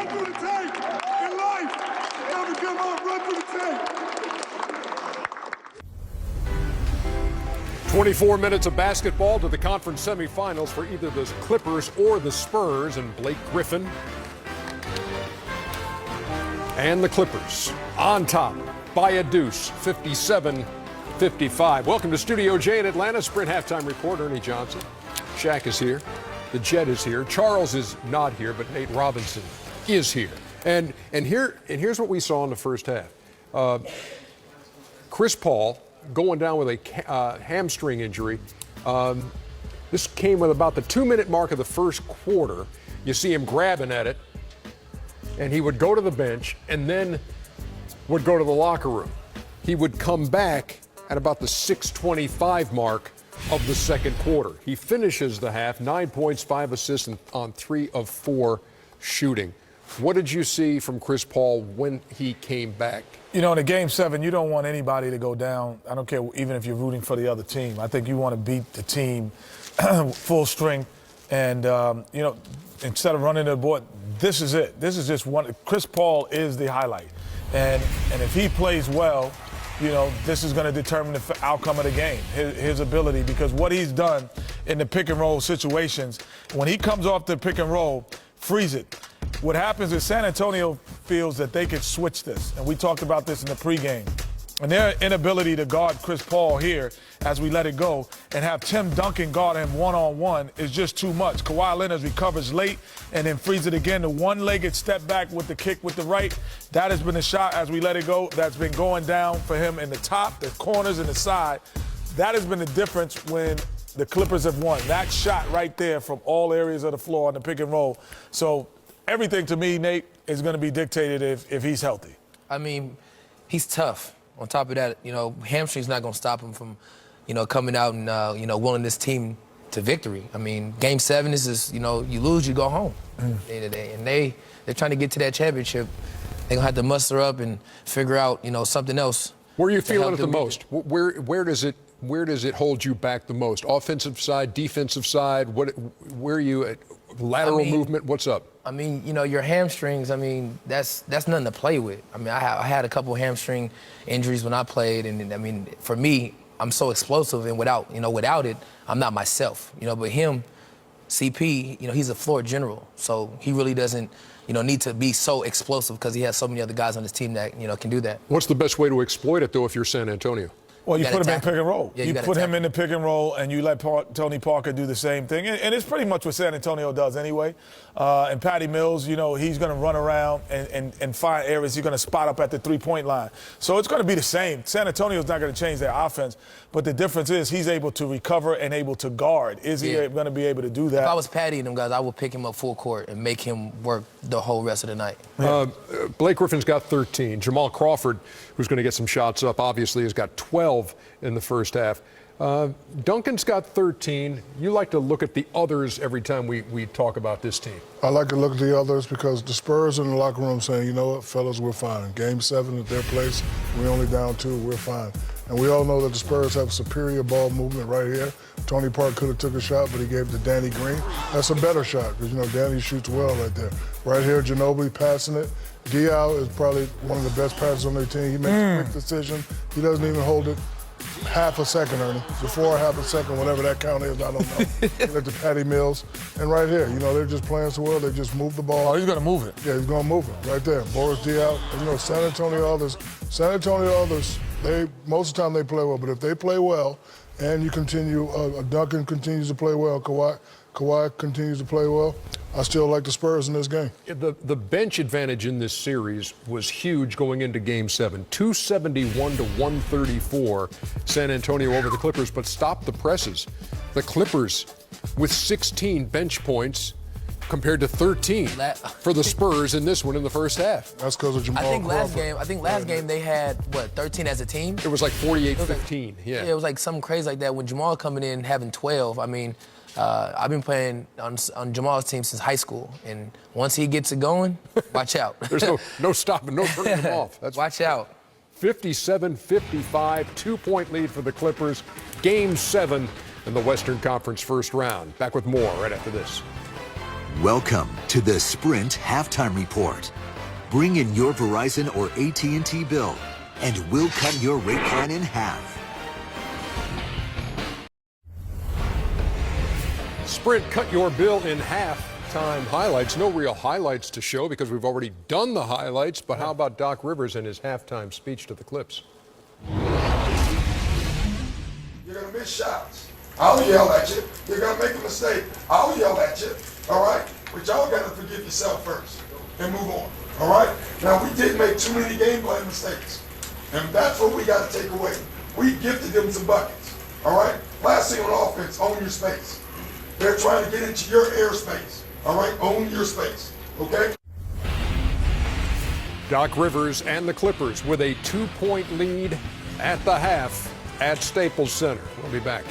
run through the tape. In life, never give up, run through the tape. 24 minutes of basketball to the conference semifinals for either the Clippers or the Spurs, and Blake Griffin and the Clippers on top by a deuce, 57-55. Welcome to Studio J in Atlanta. Sprint halftime report, Ernie Johnson. Shaq is here. The Jet is here. Charles is not here, but Nate Robinson is here. And here's what we saw in the first half. Chris Paul going down with a hamstring injury. This came with about the 2-minute mark of the first quarter. You see him grabbing at it, and he would go to the bench and then would go to the locker room. He would come back at about the 6:25 mark of the second quarter. He finishes the half, 9 points, 5 assists on 3 of 4 shooting. What did you see from Chris Paul when he came back? You know, in a Game 7, you don't want anybody to go down. I don't care even if you're rooting for the other team. I think you want to beat the team full strength. And, you know, instead of running the board, this is it. This is just one. Chris Paul is the highlight. And if he plays well, you know, this is going to determine the outcome of the game, his ability, because what he's done in the pick and roll situations, when he comes off the pick and roll, freeze it. What happens is San Antonio feels that they could switch this, and we talked about this in the pregame. And their inability to guard Chris Paul here as we let it go and have Tim Duncan guard him one-on-one is just too much. Kawhi Leonard recovers late and then frees it again. The one-legged step back with the kick with the right, that has been a shot as we let it go that's been going down for him in the top, the corners, and the side. That has been the difference when the Clippers have won. That shot right there from all areas of the floor on the pick and roll. So everything to me, Nate, is going to be dictated if he's healthy. I mean, he's tough. On top of that, you know, hamstring's not going to stop him from, you know, coming out and, you know, willing this team to victory. I mean, Game 7 is just, you know, you lose, you go home at the end of the day. And they're trying to get to that championship. They're going to have to muster up and figure out, you know, something else. Where are you feeling it the most? Where does it hold you back the most? Offensive side, defensive side? Where are you at? Lateral movement? What's up? I mean, you know, your hamstrings, I mean, that's nothing to play with. I mean, I had a couple hamstring injuries when I played, and I mean, for me, I'm so explosive, and without it, I'm not myself. You know, but him, CP, you know, he's a floor general, so he really doesn't, you know, need to be so explosive because he has so many other guys on his team that, you know, can do that. What's the best way to exploit it, though, if you're San Antonio? Well, you put him in pick and roll. Yeah, you put him in the pick and roll, and you let Tony Parker do the same thing. And it's pretty much what San Antonio does anyway. And Patty Mills, you know, he's going to run around and find areas. He's going to spot up at the three-point line. So it's going to be the same. San Antonio's not going to change their offense. But the difference is he's able to recover and able to guard. Is he going to be able to do that? If I was Patty and them guys, I would pick him up full court and make him work the whole rest of the night. Blake Griffin's got 13. Jamal Crawford, who's going to get some shots up, obviously has got 12 in the first half. Duncan's got 13. You like to look at the others every time we talk about this team. I like to look at the others because the Spurs in the locker room saying, you know what, fellas, we're fine. Game 7 at their place, we're only down 2, we're fine. And we all know that the Spurs have superior ball movement right here. Tony Park could have took a shot, but he gave it to Danny Green. That's a better shot because, you know, Danny shoots well right there. Right here, Ginobili passing it. Diaw is probably one of the best passers on their team. He makes a quick decision. He doesn't even hold it half a second, Ernie. Before half a second, whatever that count is, I don't know. Get it to Patty Mills. And right here, you know, they're just playing so well. They just move the ball. Oh, he's going to move it. Yeah, he's going to move it right there. Boris Diaw. And, you know, San Antonio others, they most of the time they play well. But if they play well and you continue, Duncan continues to play well, Kawhi continues to play well, I still like the Spurs in this game. The bench advantage in this series was huge going into Game 7. 271 to 134, San Antonio over the Clippers, but stopped the presses. The Clippers with 16 bench points compared to 13 for the Spurs in this one in the first half. That's because of Jamal Crawford. I think last game they had, 13 as a team? It was like 48-15, yeah. It was like something crazy like that. When Jamal coming in having 12, I mean, I've been playing on Jamal's team since high school, and once he gets it going, watch out. There's no stopping, no turning him off. Watch out. 57-55, 2-point lead for the Clippers. Game 7 in the Western Conference first round. Back with more right after this. Welcome to the Sprint Halftime Report. Bring in your Verizon or AT&T bill, and we'll cut your rate plan in half. Sprint cut your bill in half-time highlights. No real highlights to show because we've already done the highlights, but how about Doc Rivers and his halftime speech to the Clips? You're going to miss shots. I'll yell at you. You're going to make a mistake. I'll yell at you. All right? But y'all got to forgive yourself first and move on. All right? Now, we did make too many game plan mistakes. And that's what we got to take away. We gifted them some buckets. All right? Last thing on offense, own your space. They're trying to get into your airspace. All right? Own your space. Okay? Doc Rivers and the Clippers with a 2-point lead at the half at Staples Center. We'll be back.